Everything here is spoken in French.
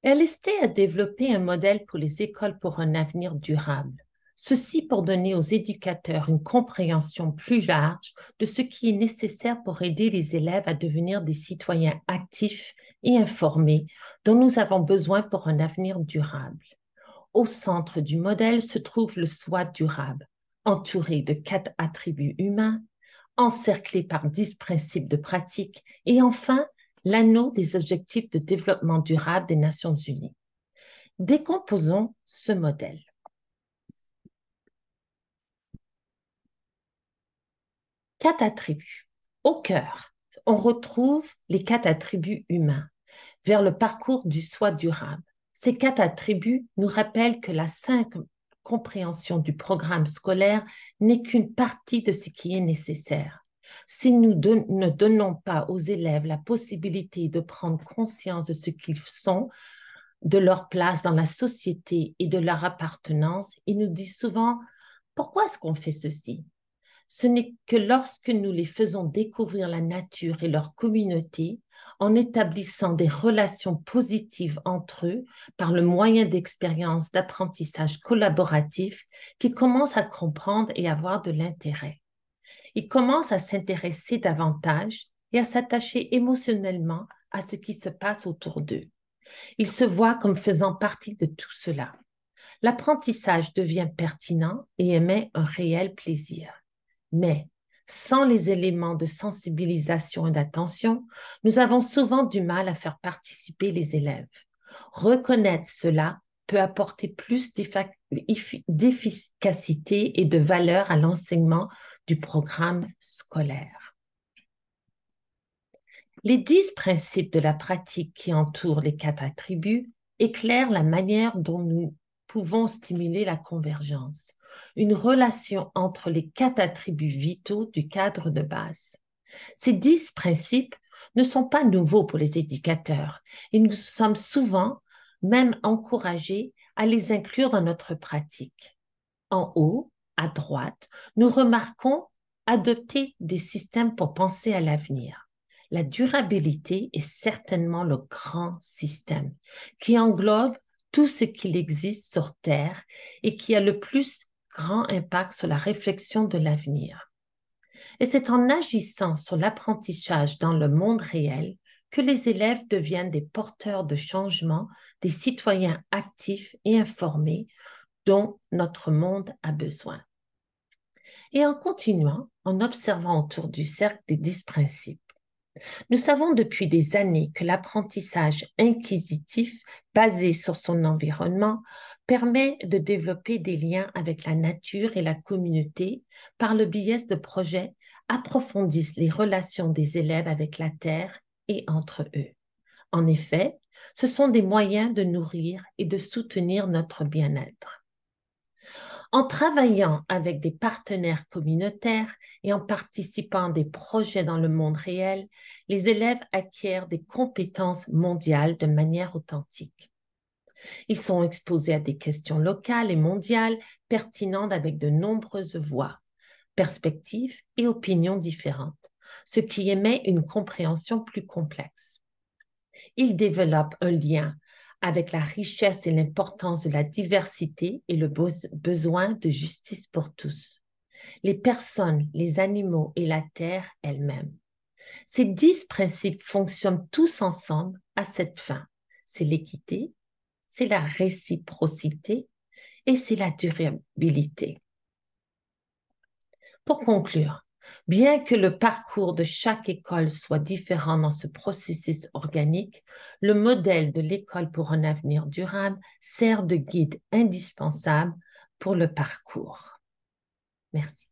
LST a développé un modèle pour les écoles pour un avenir durable. Ceci pour donner aux éducateurs une compréhension plus large de ce qui est nécessaire pour aider les élèves à devenir des citoyens actifs et informés dont nous avons besoin pour un avenir durable. Au centre du modèle se trouve le soi durable, entouré de 4 attributs humains, encerclé par 10 principes de pratique et enfin l'anneau des objectifs de développement durable des Nations Unies. Décomposons ce modèle. Quatre attributs. Au cœur, on retrouve les 4 attributs humains vers le parcours du soi durable. Ces 4 attributs nous rappellent que la simple compréhension du programme scolaire n'est qu'une partie de ce qui est nécessaire. Si nous ne donnons pas aux élèves la possibilité de prendre conscience de ce qu'ils sont, de leur place dans la société et de leur appartenance, ils nous disent souvent « Pourquoi est-ce qu'on fait ceci ?» Ce n'est que lorsque nous les faisons découvrir la nature et leur communauté, en établissant des relations positives entre eux par le moyen d'expériences d'apprentissage collaboratif, qu'ils commencent à comprendre et avoir de l'intérêt. Ils commencent à s'intéresser davantage et à s'attacher émotionnellement à ce qui se passe autour d'eux. Ils se voient comme faisant partie de tout cela. L'apprentissage devient pertinent et émet un réel plaisir. Mais sans les éléments de sensibilisation et d'attention, nous avons souvent du mal à faire participer les élèves. Reconnaître cela peut apporter plus d'efficacité et de valeur à l'enseignement du programme scolaire. Les 10 principes de la pratique qui entourent les 4 attributs éclairent la manière dont nous pouvons stimuler la convergence, une relation entre les 4 attributs vitaux du cadre de base. Ces 10 principes ne sont pas nouveaux pour les éducateurs et nous sommes souvent même encouragés à les inclure dans notre pratique. En haut, à droite, nous remarquons adopter des systèmes pour penser à l'avenir. La durabilité est certainement le grand système qui englobe tout ce qu'il existe sur Terre et qui a le plus grand impact sur la réflexion de l'avenir. Et c'est en agissant sur l'apprentissage dans le monde réel que les élèves deviennent des porteurs de changement, des citoyens actifs et informés dont notre monde a besoin. Et en continuant, en observant autour du cercle des 10 principes, nous savons depuis des années que l'apprentissage inquisitif basé sur son environnement permet de développer des liens avec la nature et la communauté par le biais de projets approfondissent les relations des élèves avec la terre et entre eux. En effet, ce sont des moyens de nourrir et de soutenir notre bien-être. En travaillant avec des partenaires communautaires et en participant à des projets dans le monde réel, les élèves acquièrent des compétences mondiales de manière authentique. Ils sont exposés à des questions locales et mondiales pertinentes avec de nombreuses voix, perspectives et opinions différentes, ce qui émet une compréhension plus complexe. Ils développent un lien avec la richesse et l'importance de la diversité et le besoin de justice pour tous. Les personnes, les animaux et la terre elle-même. Ces 10 principes fonctionnent tous ensemble à cette fin. C'est l'équité, c'est la réciprocité et c'est la durabilité. Pour conclure, bien que le parcours de chaque école soit différent dans ce processus organique, le modèle de l'école pour un avenir durable sert de guide indispensable pour le parcours. Merci.